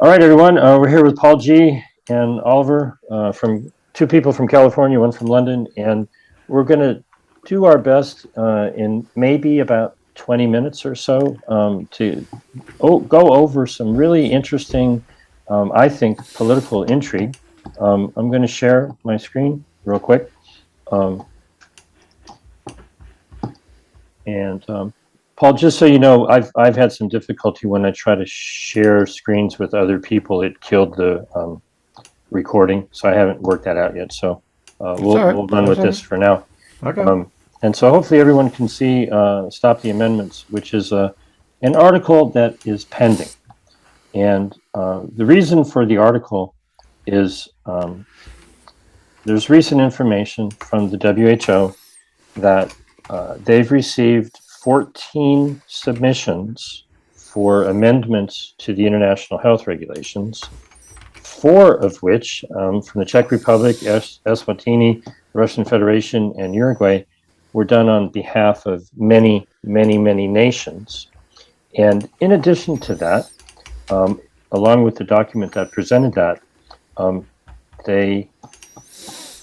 All right, everyone. We're here with Paul G. and Oliver from two people from California, one from London, and we're going to do our best in maybe about 20 minutes or so to go over some really interesting, I think, political intrigue. I'm going to share my screen real quick. And Paul, just so you know, I've had some difficulty when I try to share screens with other people. It killed the recording, so I haven't worked that out yet. So we'll run with this for now. Okay. And so hopefully everyone can see Stop the Amendments, which is an article that is pending. And the reason for the article is there's recent information from the WHO that they've received 14 submissions for amendments to the international health regulations, 4 of which from the Czech Republic, Eswatini, the Russian Federation, and Uruguay were done on behalf of many, many, many nations. And in addition to that, along with the document that presented that, they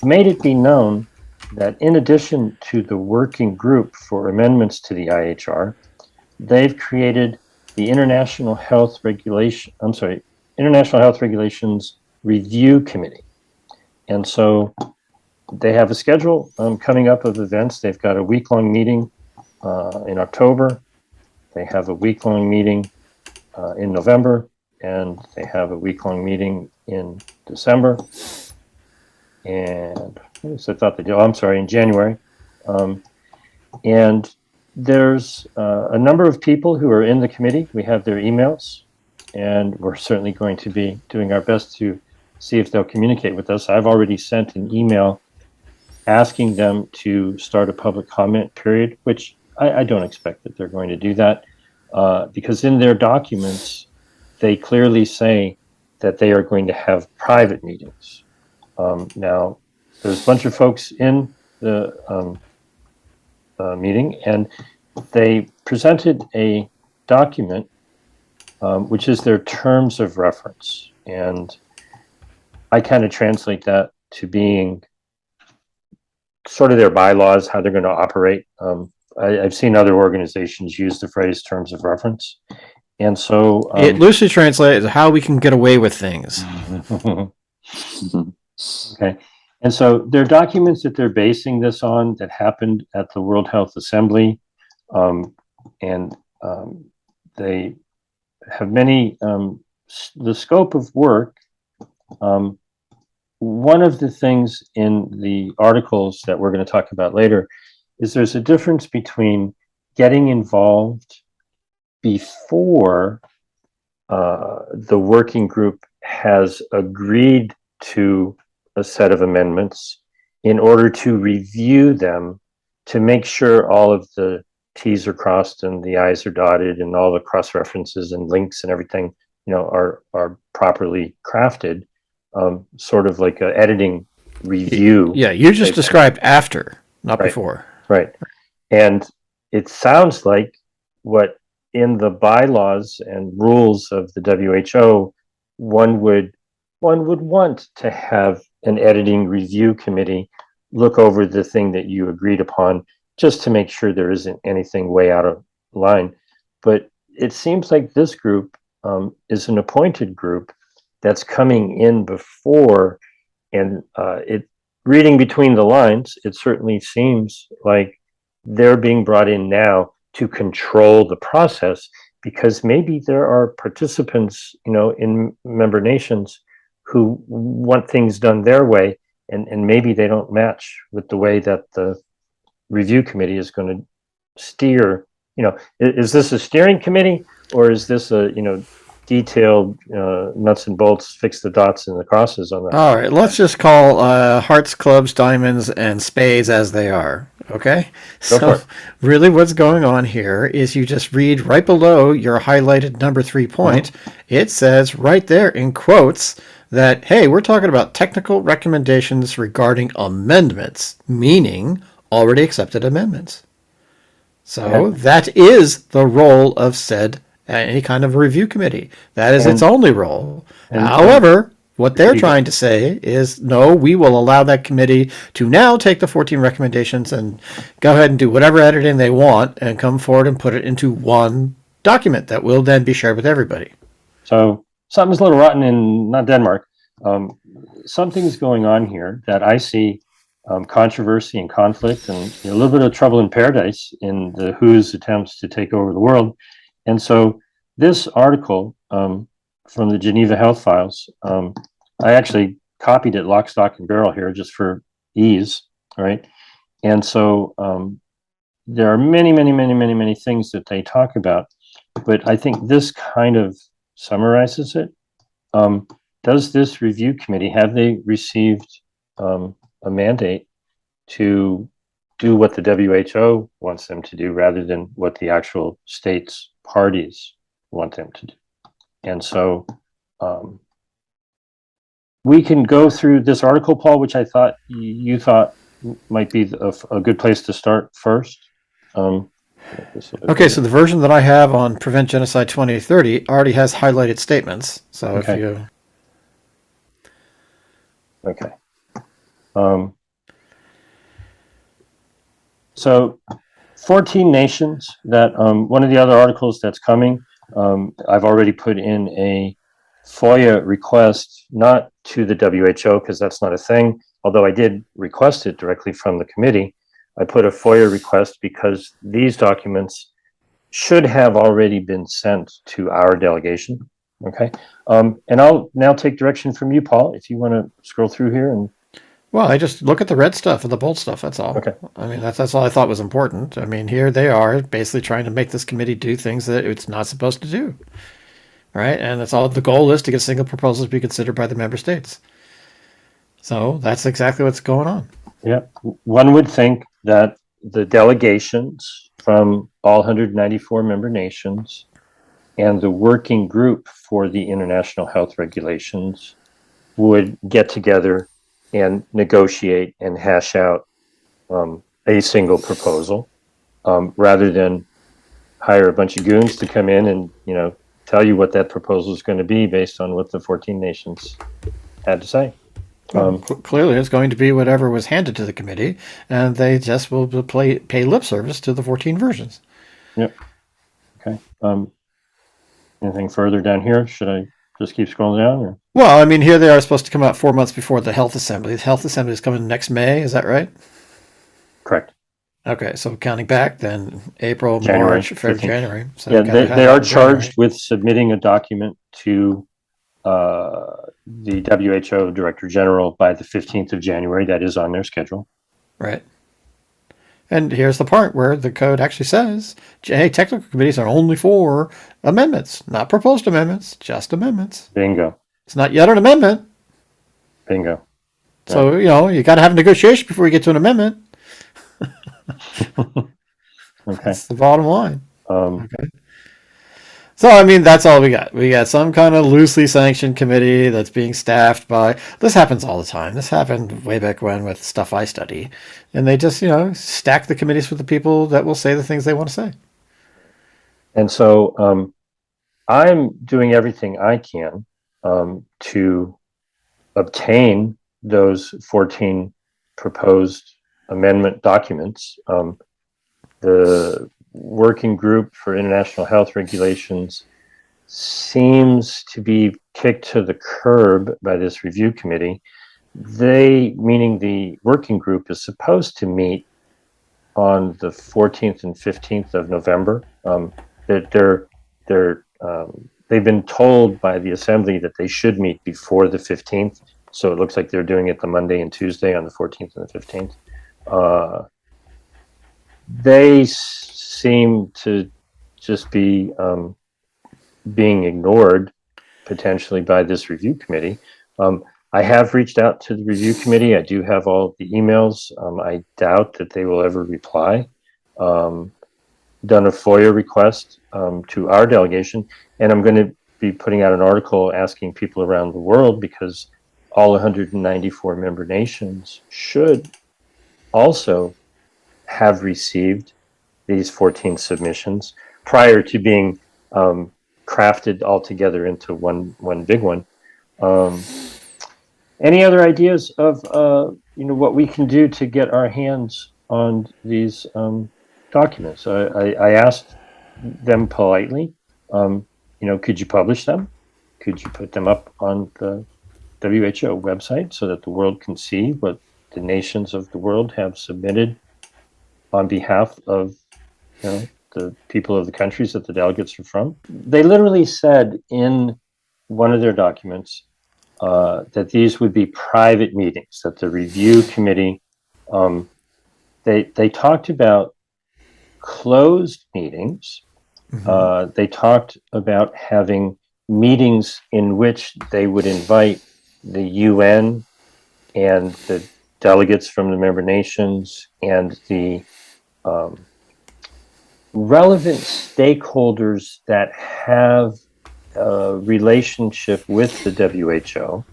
made it be known that in addition to the working group for amendments to the IHR, they've created the International Health Regulations Review Committee. And so they have a schedule coming up of events. They've got a week-long meeting in October. They have a week-long meeting in November, and they have a week-long meeting in December. And I thought they did. I'm sorry, in January. And there's a number of people who are in the committee. We have their emails, and we're certainly going to be doing our best to see if they'll communicate with us. I've already sent an email asking them to start a public comment period, which I don't expect that they're going to do that because in their documents, they clearly say that they are going to have private meetings. Now, there's a bunch of folks in the meeting, and they presented a document, which is their terms of reference. And I kind of translate that to being sort of their bylaws, how they're going to operate. I've seen other organizations use the phrase terms of reference. And so it loosely translates how we can get away with things. Okay. And so there are documents that they're basing this on that happened at the World Health Assembly. And they have many, the scope of work. One of the things in the articles that we're going to talk about later is there's a difference between getting involved before the working group has agreed to a set of amendments in order to review them to make sure all of the T's are crossed and the I's are dotted and all the cross references and links and everything, are properly crafted, sort of like an editing review. Yeah, you just described after, not before. Right. And it sounds like what in the bylaws and rules of the WHO, one would want to have an editing review committee look over the thing that you agreed upon just to make sure there isn't anything way out of line. But it seems like this group is an appointed group that's coming in before, and reading between the lines, it certainly seems like they're being brought in now to control the process, because maybe there are participants, in member nations who want things done their way, and maybe they don't match with the way that the review committee is going to steer. Is this a steering committee, or is this a, detailed nuts and bolts, fix the dots and the crosses on that? All right, let's just call hearts, clubs, diamonds, and spades as they are. Okay? So really what's going on here is you just read right below your highlighted number 3 point. It says right there in quotes that, hey, we're talking about technical recommendations regarding amendments, meaning already accepted amendments. So that is the role of said any kind of review committee. That is its And only role. and However, what they're you go. trying to say is no, we will allow that committee to now take the 14 recommendations and go ahead and do whatever editing they want and come forward and put it into one document that will then be shared with everybody. So something's a little rotten in not Denmark. Um, Something's going on here that I see controversy and conflict and a little bit of trouble in paradise in the WHO's attempts to take over the world. And so this article from the Geneva Health Files, I actually copied it lock, stock, and barrel here just for ease, right? And so there are many, many, many, many, many things that they talk about, but I think this kind of summarizes it. Does this review committee, have they received a mandate to do what the WHO wants them to do rather than what the actual states parties want them to do? And so we can go through this article, Paul, which I thought you thought might be a good place to start first. Okay, so the version that I have on Prevent Genocide 2030 already has highlighted statements. So okay. if you... Okay. So 14 nations that one of the other articles that's coming, I've already put in a FOIA request, not to the WHO because that's not a thing, although I did request it directly from the committee. I put a FOIA request because these documents should have already been sent to our delegation. Okay. And I'll now take direction from you, Paul, if you want to scroll through here. And Well, I just look at the red stuff and the bold stuff. That's all. okay. I mean, that's all I thought was important. I mean, here they are basically trying to make this committee do things that it's not supposed to do. Right? And that's all. The goal is to get single proposals to be considered by the member states. So that's exactly what's going on. Yeah. One would think that the delegations from all 194 member nations and the working group for the international health regulations would get together and negotiate and hash out a single proposal rather than hire a bunch of goons to come in and, tell you what that proposal is going to be based on what the 14 nations had to say. Clearly, it's going to be whatever was handed to the committee, and they just will pay lip service to the 14 versions. Yep. Okay. Anything further down here? Should I just keep scrolling down? Or? Well, I mean, here they are supposed to come out 4 months before the Health Assembly. The Health Assembly is coming next May. Is that right? Correct. Okay, so counting back, then April, January, March, February, January. So yeah, they are charged with submitting a document to the WHO Director General by the 15th of January. That is on their schedule. Right. And here's the part where the code actually says, hey, technical committees are only for amendments, not proposed amendments, just amendments. Bingo. It's not yet an amendment. Bingo. So, you got to have a negotiation before you get to an amendment. Okay. That's the bottom line. Okay. So, I mean, that's all we got. We got some kind of loosely sanctioned committee that's being staffed by... This happens all the time. This happened way back when with stuff I study. And they just, stack the committees with the people that will say the things they want to say. And so I'm doing everything I can to obtain those 14 proposed amendment documents. The working group for international health regulations seems to be kicked to the curb by this review committee. They, meaning the working group, is supposed to meet on the 14th and 15th of November. They've been told by the assembly that they should meet before the 15th. So it looks like they're doing it the Monday and Tuesday on the 14th and the 15th. They seem to just be being ignored potentially by this review committee. I have reached out to the review committee. I do have all the emails. I doubt that they will ever reply. Done a FOIA request to our delegation, and I'm going to be putting out an article asking people around the world, because all 194 member nations should also have received these 14 submissions prior to being crafted all together into one big one. Any other ideas of what we can do to get our hands on these documents? I asked them politely. Could you publish them? Could you put them up on the WHO website so that the world can see what the nations of the world have submitted on behalf of the people of the countries that the delegates are from? They literally said in one of their documents that these would be private meetings, that the review committee, they talked about closed meetings. They talked about having meetings in which they would invite the UN and the delegates from the member nations and the relevant stakeholders that have a relationship with the WHO.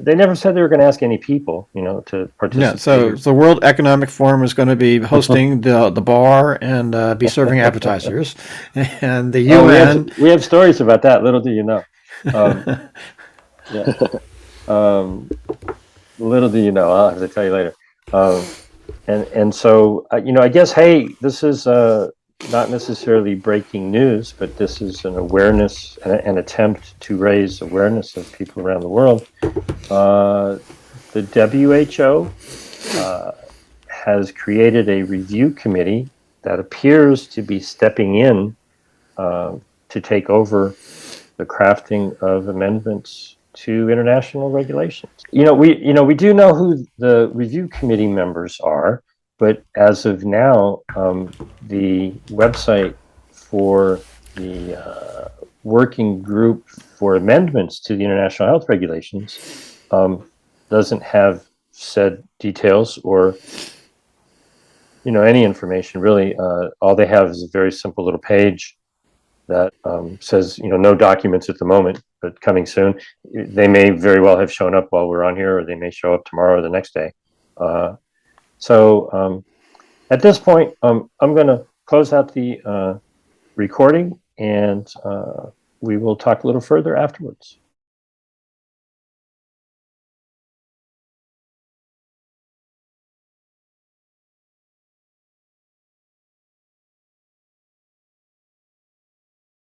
They never said they were going to ask any people, to Yeah, participate. so the World Economic Forum is going to be hosting the bar and be serving appetizers, and the Oh, UN. we have stories about that. Little do you know. Yeah. Little do you know. I'll have to tell you later. And so I guess, hey, this is not necessarily breaking news, but this is an awareness, an attempt to raise awareness of people around the world. The WHO has created a review committee that appears to be stepping in to take over the crafting of amendments to international regulations. We do know who the review committee members are, but as of now, the website for the working group for amendments to the international health regulations doesn't have said details or any information really. All they have is a very simple little page that says no documents at the moment, but coming soon. They may very well have shown up while we're on here, or they may show up tomorrow or the next day. So at this point, I'm going to close out the recording, and we will talk a little further afterwards.